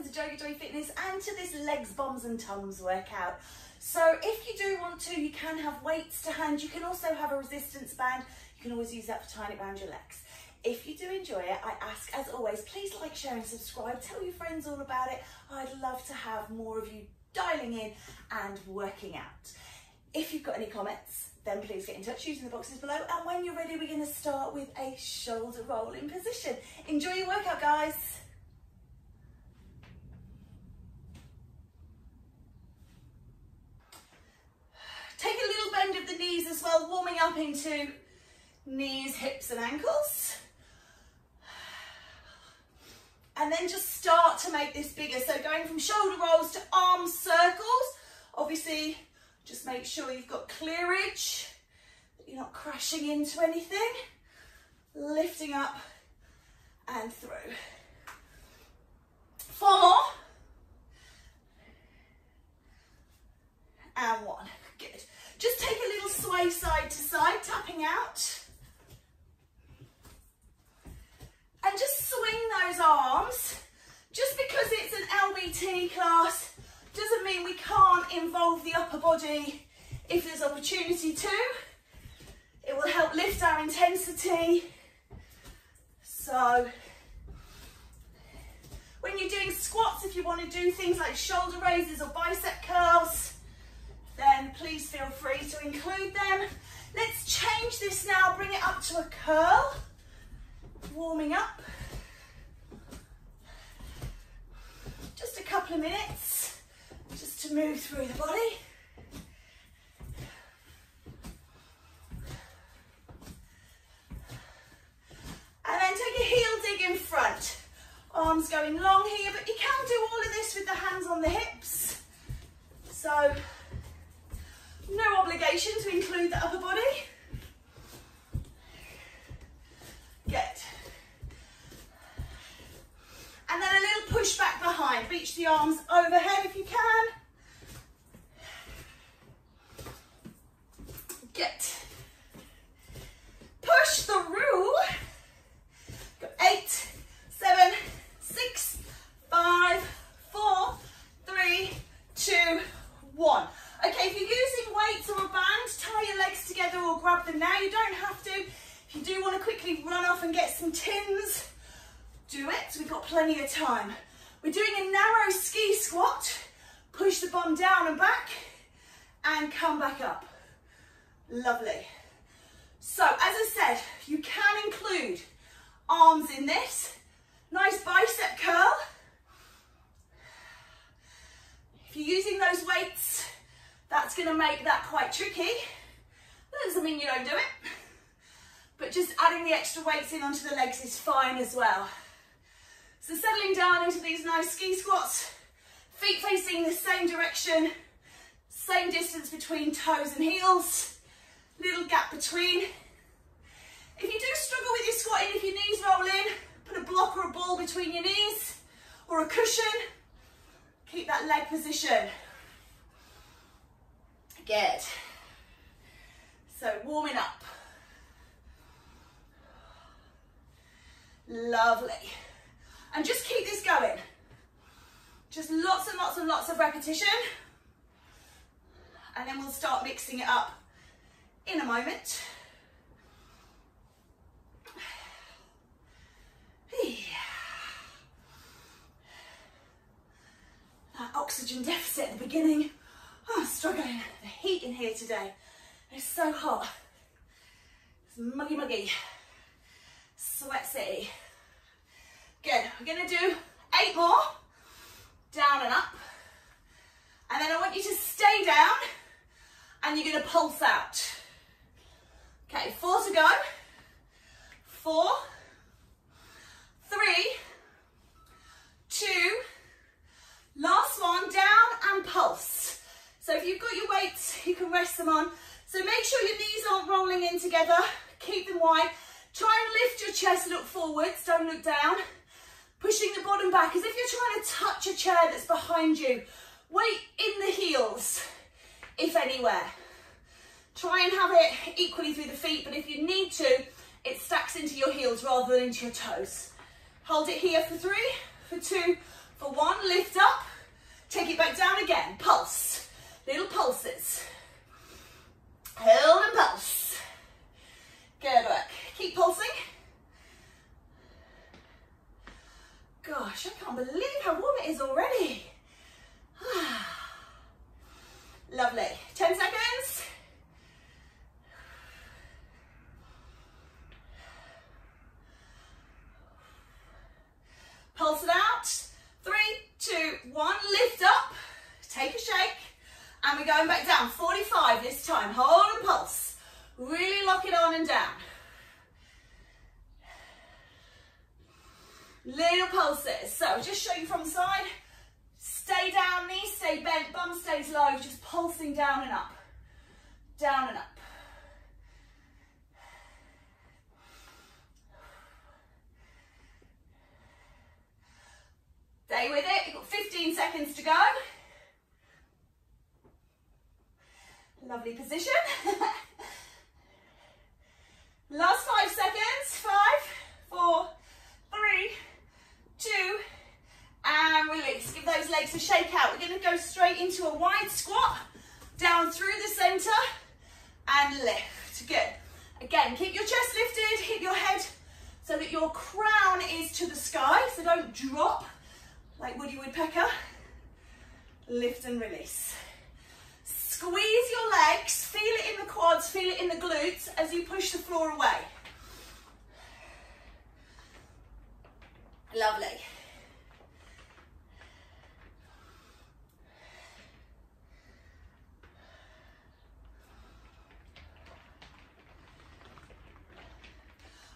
welcome to JoeGa Fitness and to this legs, bombs and tums workout. So if you do want to, you can have weights to hand. You can also have a resistance band. You can always use that for tying it around your legs. If you do enjoy it, I ask, as always, please like, share and subscribe. Tell your friends all about it. I'd love to have more of you dialing in and working out. If you've got any comments, then please get in touch using the boxes below. And when you're ready, we're going to start with a shoulder roll in position. Enjoy your workout, guys. Take a little bend of the knees as well, warming up into knees, hips and ankles. And then just start to make this bigger. So going from shoulder rolls to arm circles. Obviously, just make sure you've got clearage, that you're not crashing into anything. Lifting up and through. 4 more. And 1. Good. Just take a little sway side to side, tapping out. And just swing those arms. Just because it's an LBT class doesn't mean we can't involve the upper body if there's opportunity to. It will help lift our intensity. So when you're doing squats, if you want to do things like shoulder raises or bicep curls, then please feel free to include them. Let's change this now, bring it up to a curl. Warming up. Just a couple of minutes, just to move through the body. And then take a heel dig in front. Arms going long here, but you can do all of this with the hands on the hips. So, no obligation to include the upper body. Good. And then a little push back behind. Reach the arms overhead if you can. Good. Push through. Go 8, 7, 6, 5, 4, 3, 2, 1. Okay, if you're using weights or a band, tie your legs together or grab them now. You don't have to. If you do want to quickly run off and get some tins, do it. We've got plenty of time. We're doing a narrow ski squat. Push the bum down and back and come back up. Lovely. So, as I said, you can include arms in this. Nice bicep curl. If you're using those weights, that's going to make that quite tricky. That doesn't mean you don't do it, but just adding the extra weights in onto the legs is fine as well. So settling down into these nice ski squats, feet facing the same direction, same distance between toes and heels, little gap between. If you do struggle with your squatting, if your knees roll in, put a block or a ball between your knees or a cushion. Keep that leg position. Good. So warming up. Lovely. And just keep this going. Just lots and lots and lots of repetition. And then we'll start mixing it up in a moment. That oxygen deficit at the beginning. Oh, I'm struggling. The heat in here today. It's so hot. It's muggy muggy. Sweat city. Good. We're going to do 8 more. Down and up. And then I want you to stay down and you're going to pulse out. Okay, 4 to go. 4, 3, 2, last one, down and pulse. So if you've got your weights, you can rest them on. So make sure your knees aren't rolling in together. Keep them wide. Try and lift your chest, look forwards, don't look down. Pushing the bottom back as if you're trying to touch a chair that's behind you. Weight in the heels, if anywhere. Try and have it equally through the feet, but if you need to, it stacks into your heels rather than into your toes. Hold it here for 3, for 2, For 1, lift up, take it back down again, pulse, little pulses. Hold and pulse. Good work. Keep pulsing. Gosh, I can't believe how warm it is already. Lovely. 10 seconds. Pulse it out. 3, 2, 1. Lift up. Take a shake. And we're going back down. 45 this time. Hold and pulse. Really lock it on and down. Little pulses. So just show you from the side. Stay down, knees stay bent, bum stays low, just pulsing down and up. Down and up. Stay with it. You've got 15 seconds to go. Lovely position. Last 5 seconds. 5, 4, 3, 2, and release. Give those legs a shake out. We're going to go straight into a wide squat, down through the center, and lift. Good. Again, keep your chest lifted, hit your head so that your crown is to the sky, so don't drop like Woody Woodpecker. Lift and release. Squeeze your legs, feel it in the quads, feel it in the glutes as you push the floor away. Lovely.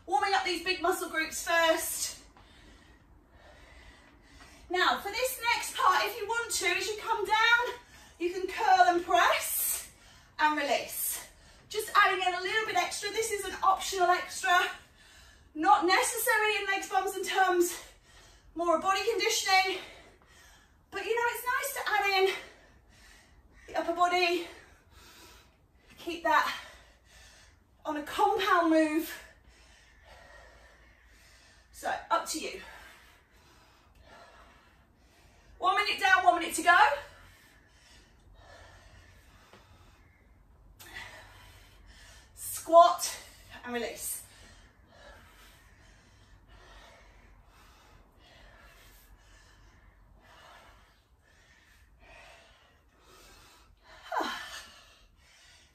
Warming up these big muscle groups first. Now, for this next part, if you want to, as you come down, you can curl and press and release. Just adding in a little bit extra. This is an optional extra. Not necessary in legs, bums and tums. More body conditioning. But you know, it's nice to add in the upper body. Keep that on a compound move. So, up to you. 1 minute down, 1 minute to go. Squat and release.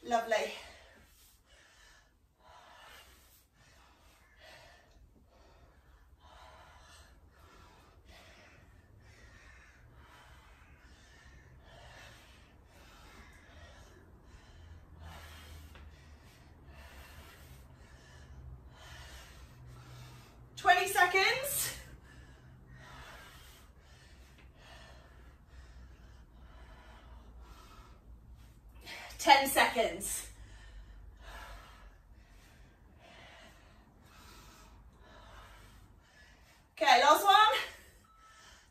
Lovely. Seconds. 10 seconds. Okay, last one.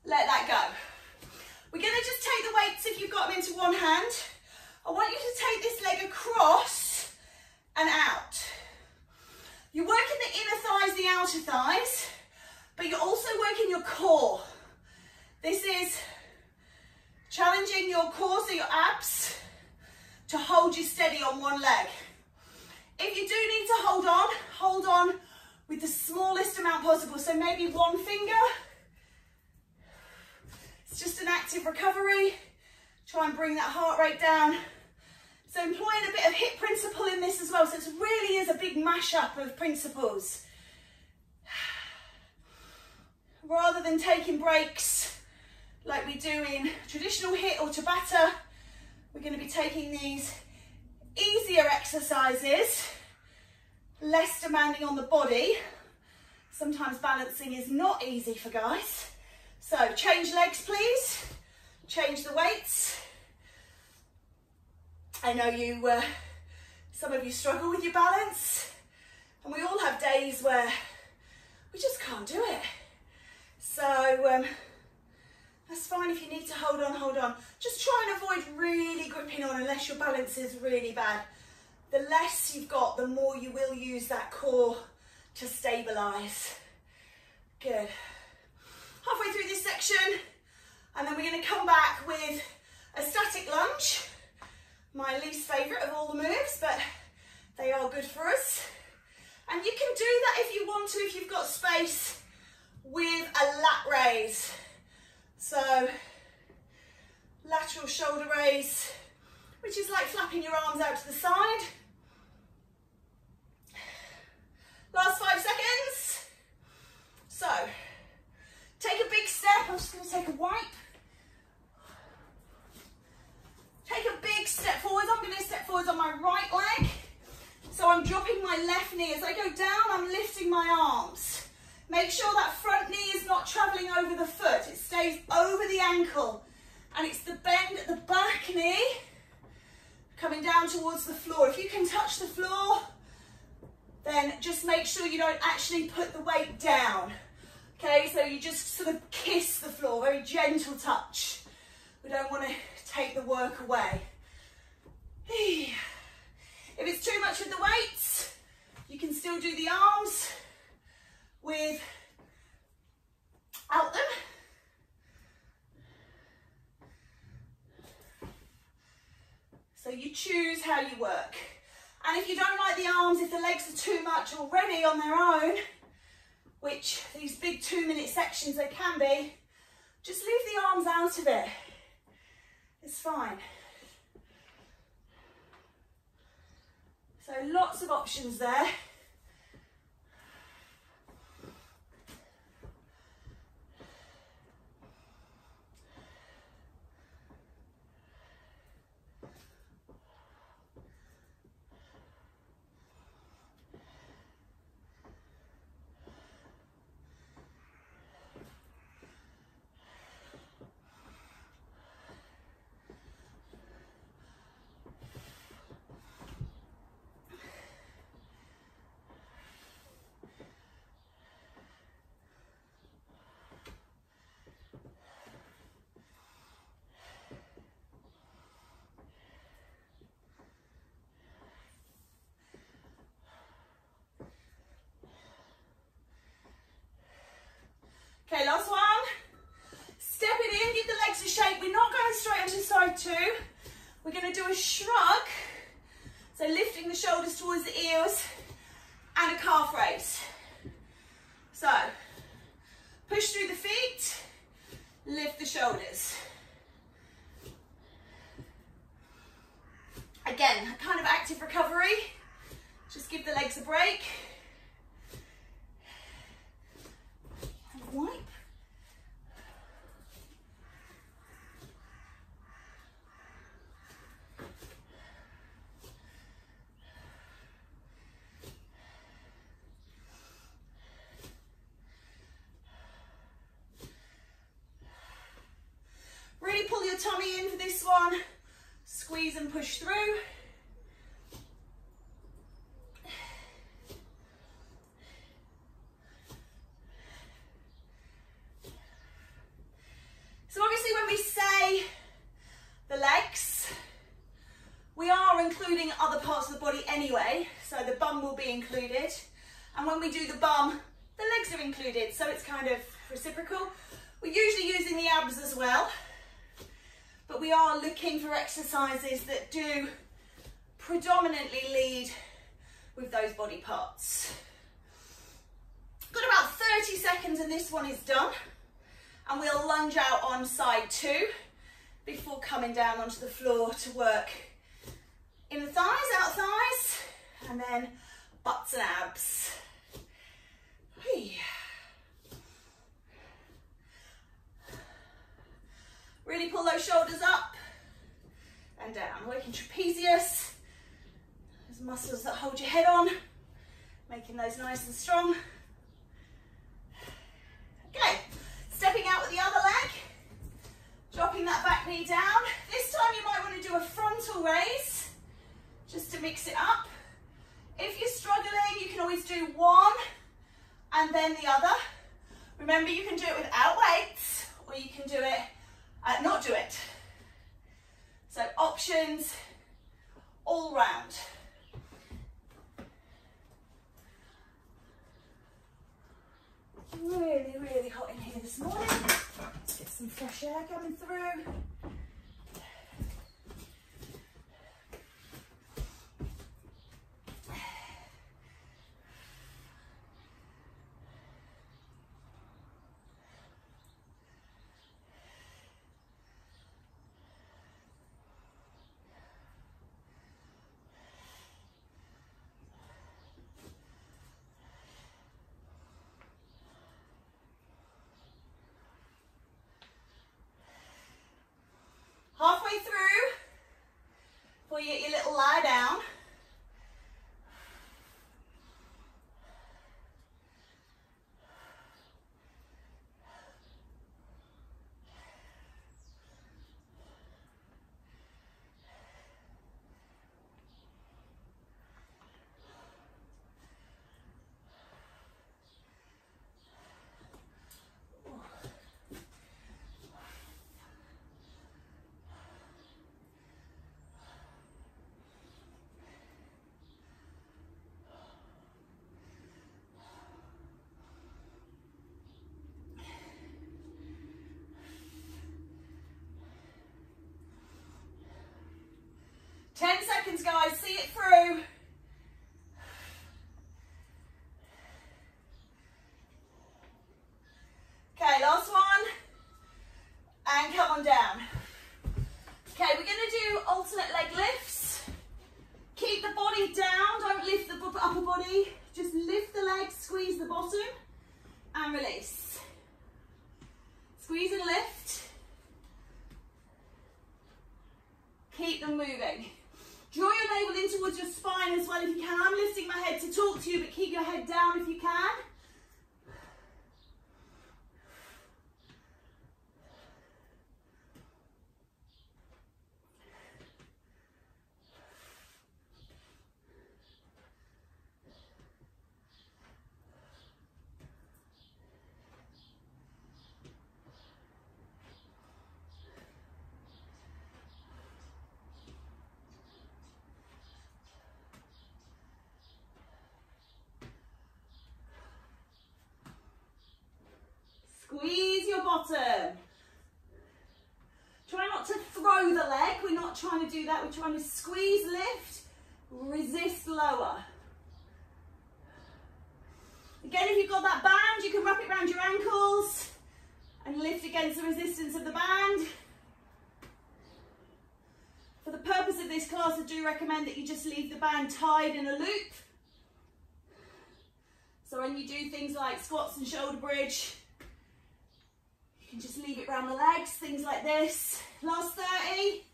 Let that go. We're going to just take the weights, if you've got them, into one hand. I want you to take this leg across and out. You're working the inner thighs, the outer thighs, but you're also working your core. This is challenging your core, so your abs, to hold you steady on one leg. If you do need to hold on with the smallest amount possible. So maybe one finger. It's just an active recovery. Try and bring that heart rate down. So employing a bit of hip principle in this as well. So it really is a big mashup of principles. Rather than taking breaks like we do in traditional hit or Tabata, we're going to be taking these easier exercises, less demanding on the body. Sometimes balancing is not easy for guys. So change legs, please. Change the weights. I know some of you struggle with your balance, and we all have days where we just can't do it. So that's fine if you need to hold on, hold on. Just try and avoid really gripping on unless your balance is really bad. The less you've got, the more you will use that core to stabilise. Good. Halfway through this section, And then we're going to come back with a static lunge. My least favourite of all the moves, but they are good for us. And you can do that if you want to, if you've got space, with a lat raise. So, lateral shoulder raise, which is like flapping your arms out to the side. Last 5 seconds. So, take a big step. I'm just going to take a wipe. Take a big step forward. I'm going to step forward on my right leg. So I'm dropping my left knee. As I go down, I'm lifting my arms. Make sure that front knee is not traveling over the foot. It stays over the ankle. And it's the bend at the back knee coming down towards the floor. If you can touch the floor, then just make sure you don't actually put the weight down. Okay, so you just sort of kiss the floor, very gentle touch. We don't want to take the work away. If it's too much with the weights, you can still do the arms without them. So you choose how you work. And if you don't like the arms, if the legs are too much already on their own, which these big 2-minute sections they can be, just leave the arms out of it. It's fine. So lots of options there. Okay, last one. Step it in, give the legs a shake. We're not going straight onto side 2. We're going to do a shrug. So lifting the shoulders towards the ears and a calf raise. So, push through the feet, lift the shoulders. Again, a kind of active recovery. Just give the legs a break. Wipe. Really pull your tummy in for this one. Squeeze and push through. So obviously when we say the legs, we are including other parts of the body anyway, so the bum will be included. And when we do the bum, the legs are included, so it's kind of reciprocal. We're usually using the abs as well, but we are looking for exercises that do predominantly lead with those body parts. Got about 30 seconds and this one is done. And we'll lunge out on side 2 before coming down onto the floor to work in the thighs, out thighs, and then butts and abs. Really pull those shoulders up and down, working trapezius, those muscles that hold your head on, making those nice and strong. Okay. Stepping out with the other leg, dropping that back knee down. This time you might want to do a frontal raise, just to mix it up. If you're struggling, you can always do one and then the other. Remember, you can do it without weights, or you can do it, not do it. So options all round. Really, really hot in here this morning. Get some fresh air coming through. Halfway through, before you get your little lie down. Seconds, guys, see it through. Okay, last one. And come on down. Okay, we're going to do alternate leg lifts. Keep the body down, don't lift the upper body. Just lift the legs, squeeze the bottom, and release. Squeeze and lift. Keep them moving. Draw your navel in towards your spine as well if you can. I'm lifting my head to talk to you, but keep your head down if you can. Squeeze your bottom. Try not to throw the leg. We're not trying to do that. We're trying to squeeze, lift, resist, lower. Again, if you've got that band, you can wrap it around your ankles and lift against the resistance of the band. For the purpose of this class, I do recommend that you just leave the band tied in a loop. So when you do things like squats and shoulder bridge, you can just leave it around the legs, things like this. Last 30.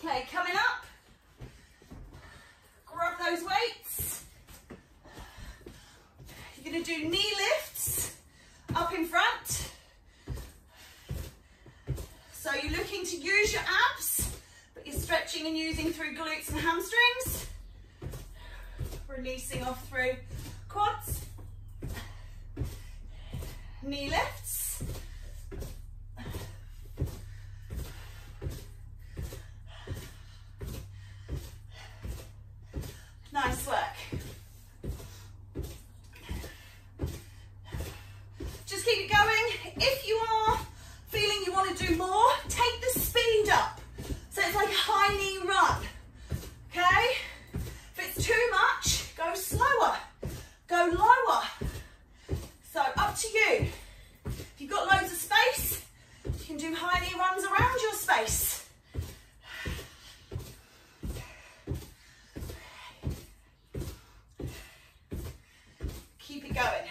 Okay, coming up, grab those weights. You're going to do knee lifts up in front. So you're looking to use your abs, but you're stretching and using through glutes and hamstrings. Releasing off through quads. Knee lifts. Nice work. Just keep it going. If you are feeling you want to do more, take the speed up. So it's like a high knee run. Okay? If it's too much, go slower. Go lower. So up to you. If you've got loads of space, you can do high knee runs around your space. Keep it going.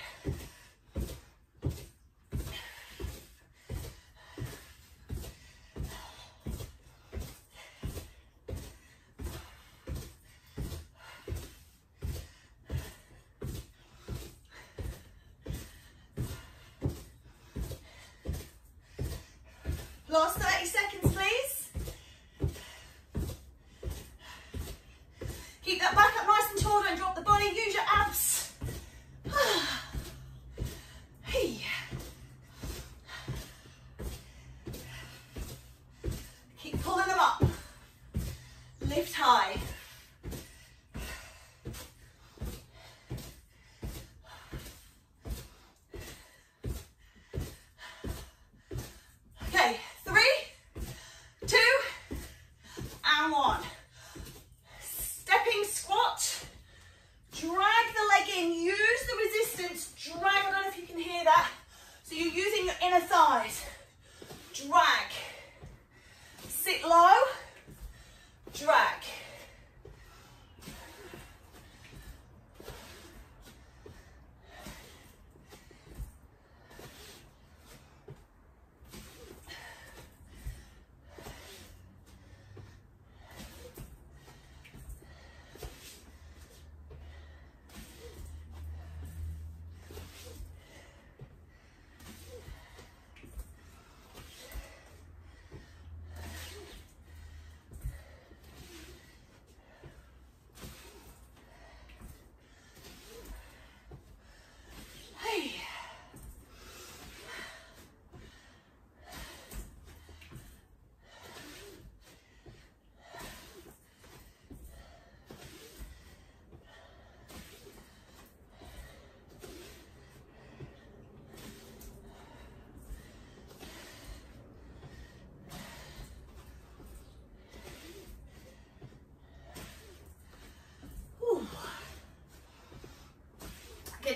Last 30 seconds, please.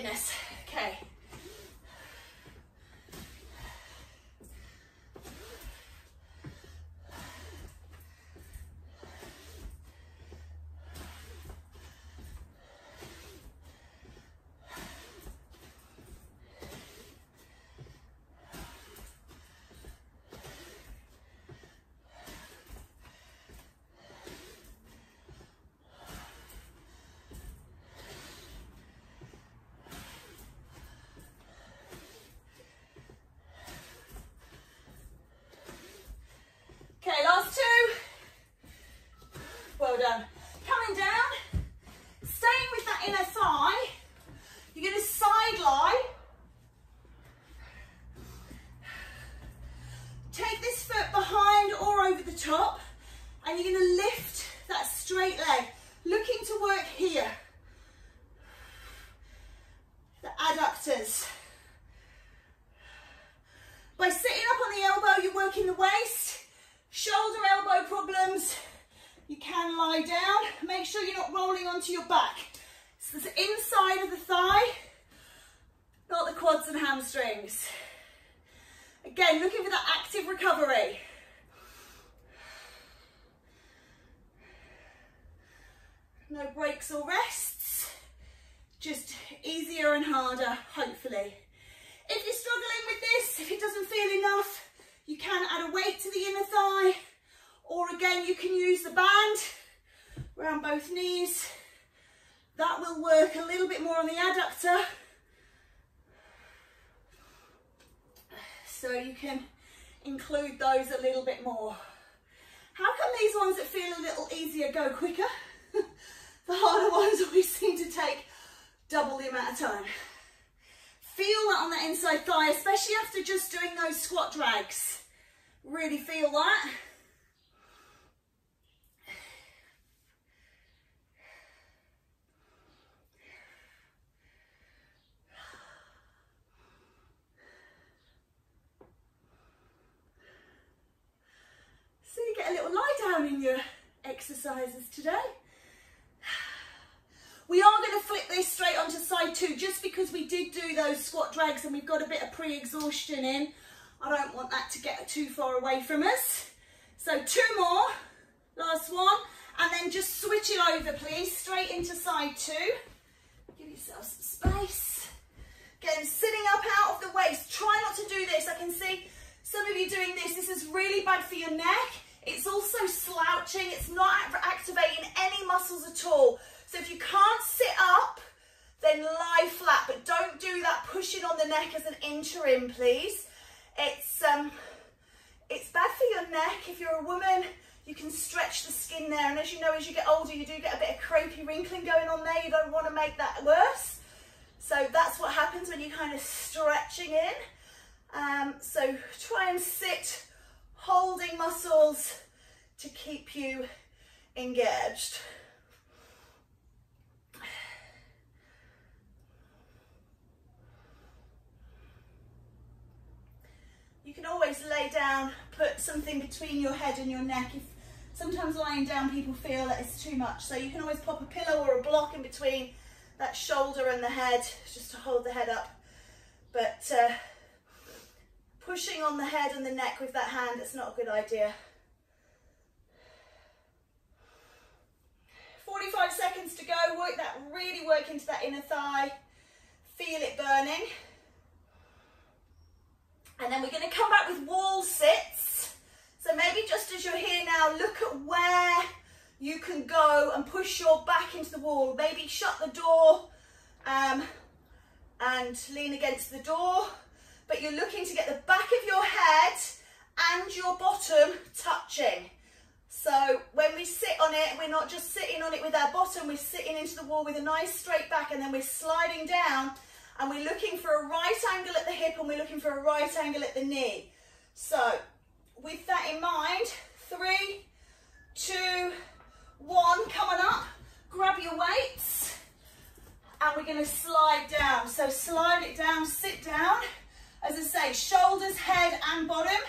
happiness. Okay. Okay, last two. Well done. Coming down, staying with that inner thigh. You're going to side lie. Take this foot behind or over the top, and you're going to lift that straight leg, looking to work here. The adductors. By sitting up on the elbow, you're working the waist. Shoulder, elbow problems, you can lie down. Make sure you're not rolling onto your back. So the inside of the thigh, not the quads and hamstrings. Again, looking for that active recovery. No breaks or rests, just easier and harder, hopefully. If you're struggling with this, if it doesn't feel enough, you can add a weight to the inner thigh, or again, you can use the band around both knees. That will work a little bit more on the adductor. So you can include those a little bit more. How come these ones that feel a little easier go quicker? The harder ones always seem to take double the amount of time. Feel that on the inside thigh, especially after just doing those squat drags. Really feel that. So you get a little lie down in your exercises today. We are going to flip this straight onto side two, just because we did do those squat drags and we've got a bit of pre-exhaustion in. I don't want that to get too far away from us. So two more, last one, and then just switch it over, please, straight into side two. Give yourself some space. Again, sitting up out of the waist. Try not to do this. I can see some of you doing this. This is really bad for your neck. It's also slouching. It's not activating any muscles at all. So if you can't sit up, then lie flat, but don't do that pushing on the neck as an interim, please. It's bad for your neck. If you're a woman, you can stretch the skin there, and as you know, as you get older, you do get a bit of crepey wrinkling going on there. You don't want to make that worse. So that's what happens when you're kind of stretching in. So try and sit, holding muscles to keep you engaged. You can always lay down, put something between your head and your neck. If sometimes lying down people feel that it's too much, so you can always pop a pillow or a block in between that shoulder and the head, just to hold the head up. But pushing on the head and the neck with that hand, it's not a good idea. 45 seconds to go. Work that, really work into that inner thigh. Feel it burning. And then we're going to come back with wall sits. So maybe just as you're here now, look at where you can go and push your back into the wall. Maybe shut the door and lean against the door. But you're looking to get the back of your head and your bottom touching. So when we sit on it, we're not just sitting on it with our bottom, we're sitting into the wall with a nice straight back, and then we're sliding down. And we're looking for a right angle at the hip, and we're looking for a right angle at the knee. So with that in mind, 3, 2, 1, come on up, grab your weights, and we're going to slide down. So slide it down, sit down, as I say, shoulders, head and bottom,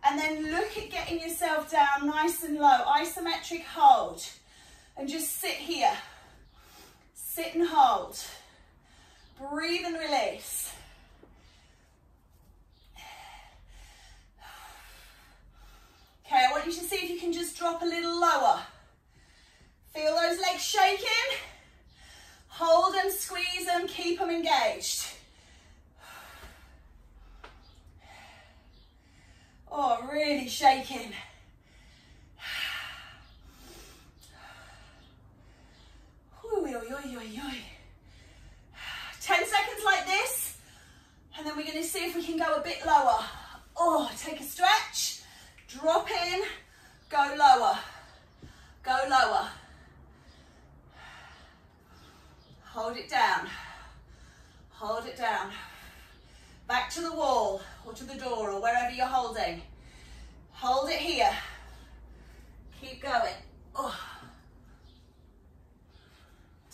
and then look at getting yourself down nice and low, isometric hold, and just sit here, sit and hold. Breathe and release. Okay, I want you to see if you can just drop a little lower. Feel those legs shaking. Hold them, squeeze them, keep them engaged. Oh, really shaking. Ooh, oy, oy, oy, oy. 10 seconds like this, and then we're going to see if we can go a bit lower. Oh, take a stretch, drop in, go lower, go lower. Hold it down, hold it down. Back to the wall, or to the door, or wherever you're holding. Hold it here. Keep going. Oh.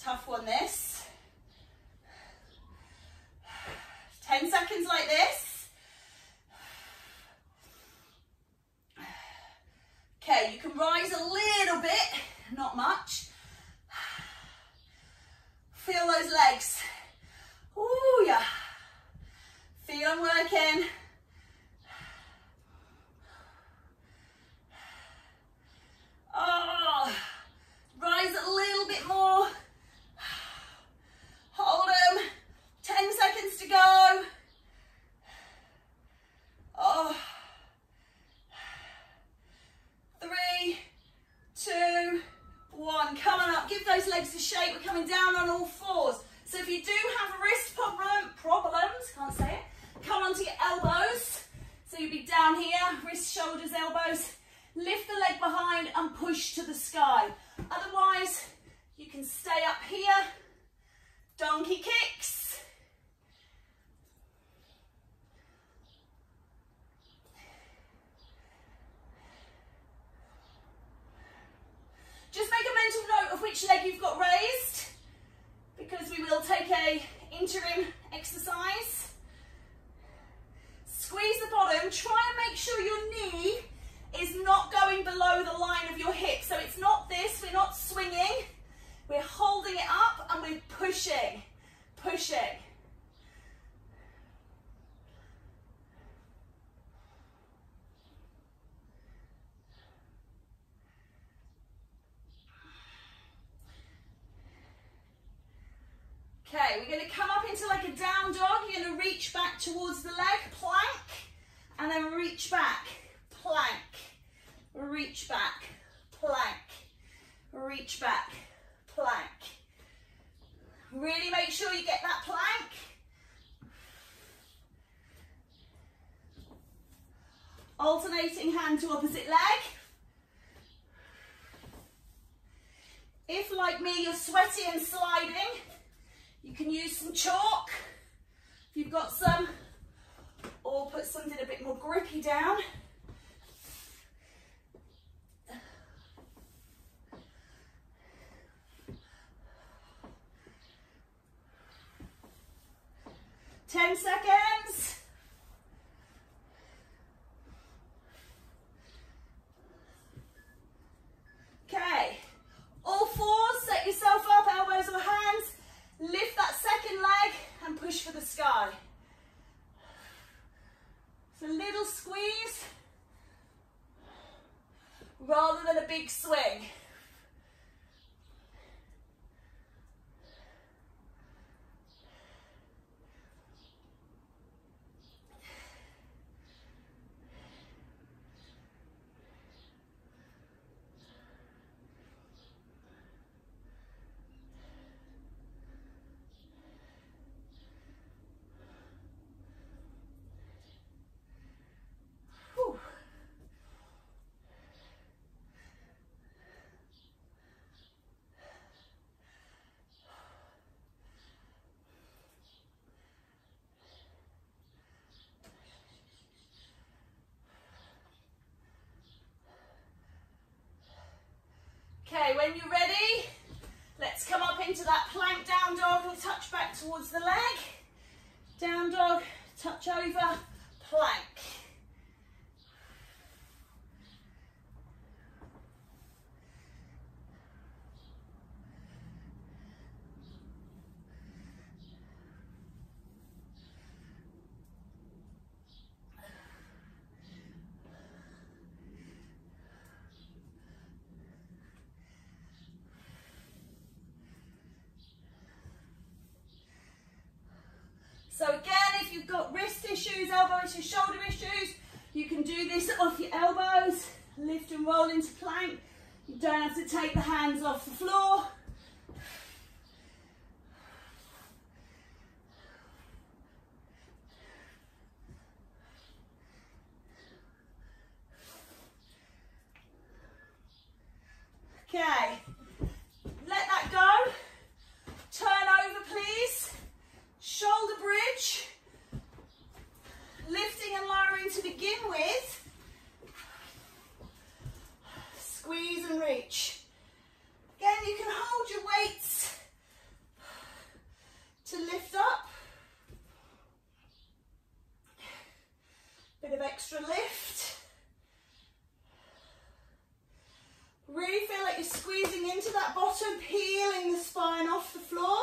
Tough one, this. 10 seconds like this. Okay, you can rise a little bit, not much. Feel those legs. Ooh, yeah. Feel them working. Oh, rise a little bit more. Hold them. 10 seconds to go. Oh. 3, 2, 1. Come on up. Give those legs a shake. We're coming down on all fours. So if you do have wrist problems, can't say it, come onto your elbows. So you'll be down here, wrists, shoulders, elbows. Lift the leg behind and push to the sky. Otherwise, you can stay up here. Donkey kicks. Just make a mental note of which leg you've got raised, because we will take a interim exercise. Squeeze the bottom. Try and make sure your knee is not going below the line of your hip. So it's not this, we're not swinging. We're holding it up and we're pushing, pushing. Okay, we're going to come up into like a down dog. You're going to reach back towards the leg, plank, and then reach back, plank, reach back, plank, reach back, plank. Really make sure you get that plank. Alternating hand to opposite leg. If, like me, you're sweaty and sliding, you can use some chalk, if you've got some, or put something a bit more grippy down. Ten seconds. Okay, all fours, set yourself up, elbows or hands. Lift that second leg and push for the sky. It's a little squeeze rather than a big swing. Okay, when you're ready, let's come up into that plank down dog. We'll touch back towards the leg. Down dog, touch over, plank. got wrist issues, elbow issues, shoulder issues, you can do this off your elbows. Lift and roll into plank. You don't have to take the hands off the floor. Okay, let that go. Turn over, please. Shoulder bridge. Lifting and lowering to begin with. Squeeze and reach. Again, you can hold your weights to lift up. Bit of extra lift. Really feel like you're squeezing into that bottom, peeling the spine off the floor.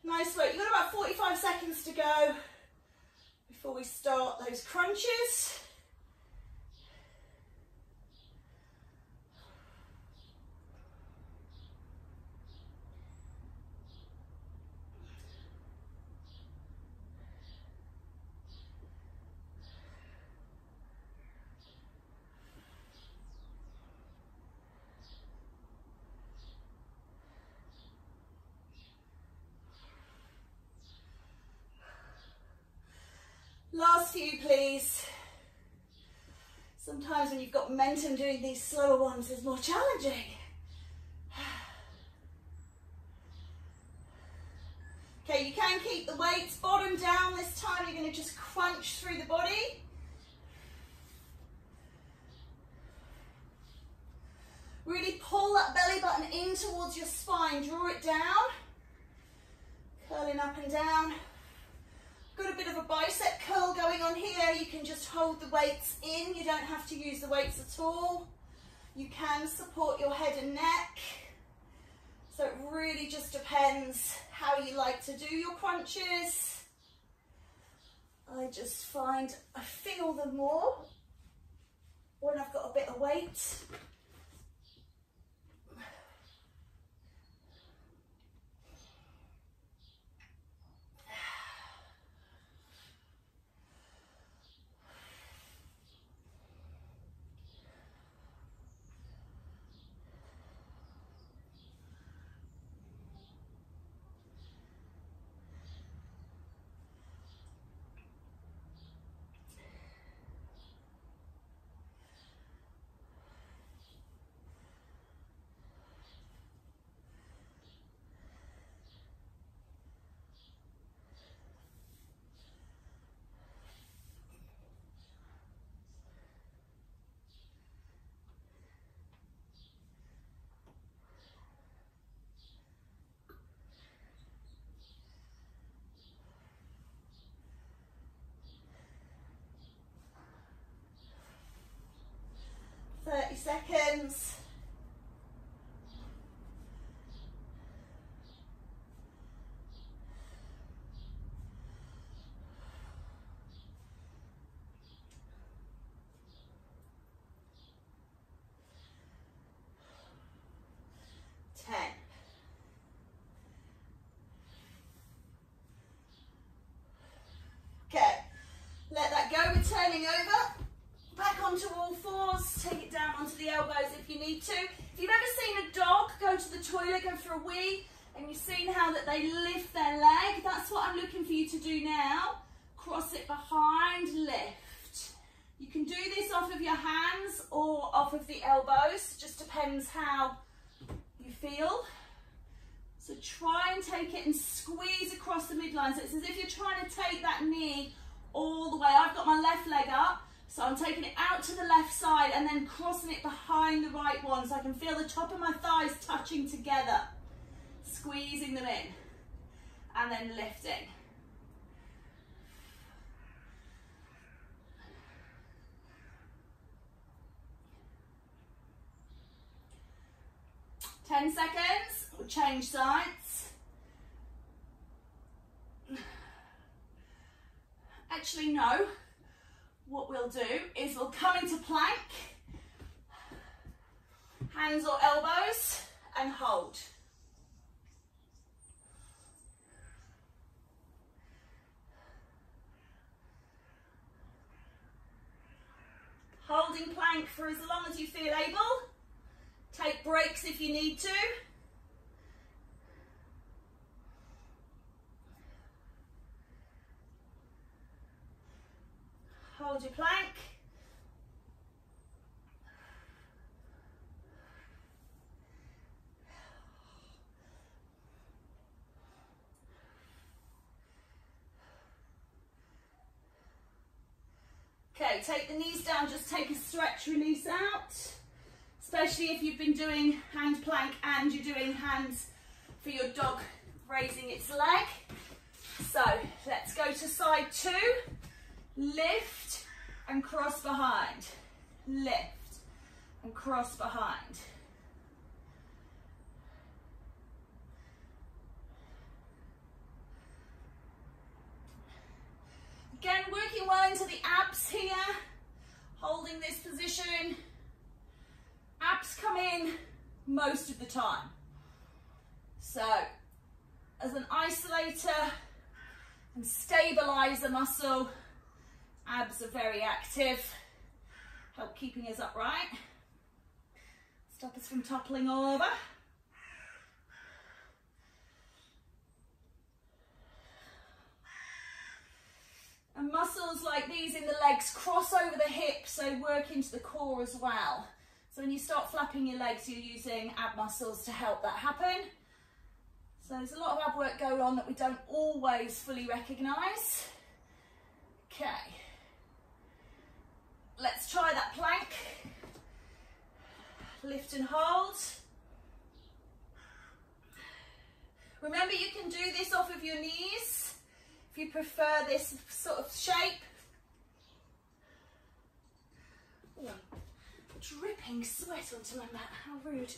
Nice work. You've got about 45 seconds to go before we start those crunches. Last few, please. Sometimes when you've got momentum, doing these slower ones is more challenging. Okay, you can keep the weights bottom down this time. You're going to just crunch through the body. Really pull that belly button in towards your spine. Draw it down. Curling up and down. Got a bit of a bicep curl going on here. You can just hold the weights in. You don't have to use the weights at all. You can support your head and neck. So it really just depends how you like to do your crunches. I just find I feel them more when I've got a bit of weight. Seconds. Okay, let that go. We're turning over. Back onto all fours, take it down onto the elbows if you need to. If you've ever seen a dog go to the toilet, go for a wee, and you've seen how that they lift their leg, that's what I'm looking for you to do now. Cross it behind, lift. You can do this off of your hands or off of the elbows, just depends how you feel. So try and take it and squeeze across the midline. So it's as if you're trying to take that knee all the way. I've got my left leg up, So I'm taking it out to the left side and then crossing it behind the right one so I can feel the top of my thighs touching together. Squeezing them in and then lifting. Ten seconds, we'll change sides. Actually, no. What we'll do is we'll come into plank, hands or elbows, and hold. Holding plank for as long as you feel able. Take breaks if you need to. Hold your plank. Okay, take the knees down, just take a stretch, release out. Especially if you've been doing hand plank and you're doing hands for your dog raising its leg. So let's go to side two. Lift and cross behind. Lift and cross behind. Again, working well into the abs here. Holding this position. Abs come in most of the time. So, as an isolator and stabilizer muscle, abs are very active, help keeping us upright, stop us from toppling over. And muscles like these in the legs cross over the hips, so work into the core as well. So when you start flapping your legs, you're using ab muscles to help that happen. So there's a lot of ab work going on that we don't always fully recognise. Okay. Let's try that plank. Lift and hold. Remember, you can do this off of your knees if you prefer this sort of shape. Ooh. Dripping sweat onto my mat, how rude.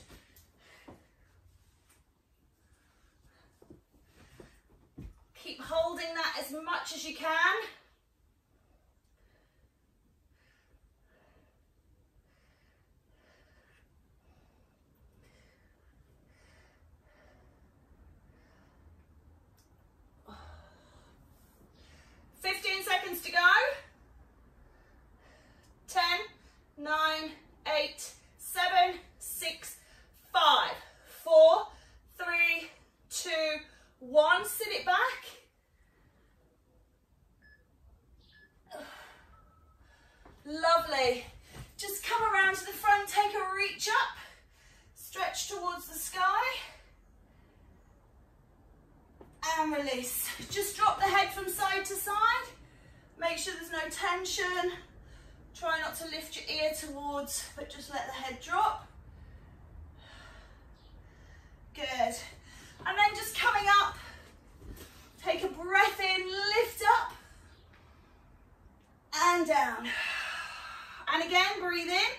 Keep holding that as much as you can. Oh. 15 seconds to go. 10, 9, 8, 7, 6, 5, 4, 3, 2, 1. Sit it back. Lovely. Just come around to the front, take a reach up, stretch towards the sky, and release. Just drop the head from side to side. Make sure there's no tension. Try not to lift your ear towards, but just let the head drop. Good. And then just coming up, take a breath in, lift up, and down. And again, breathe in,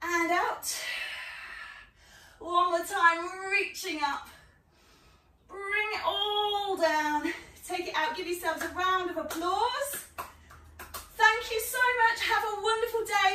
and out. One more time, reaching up. Bring it all down. Take it out, give yourselves a round of applause. Thank you so much. Have a wonderful day.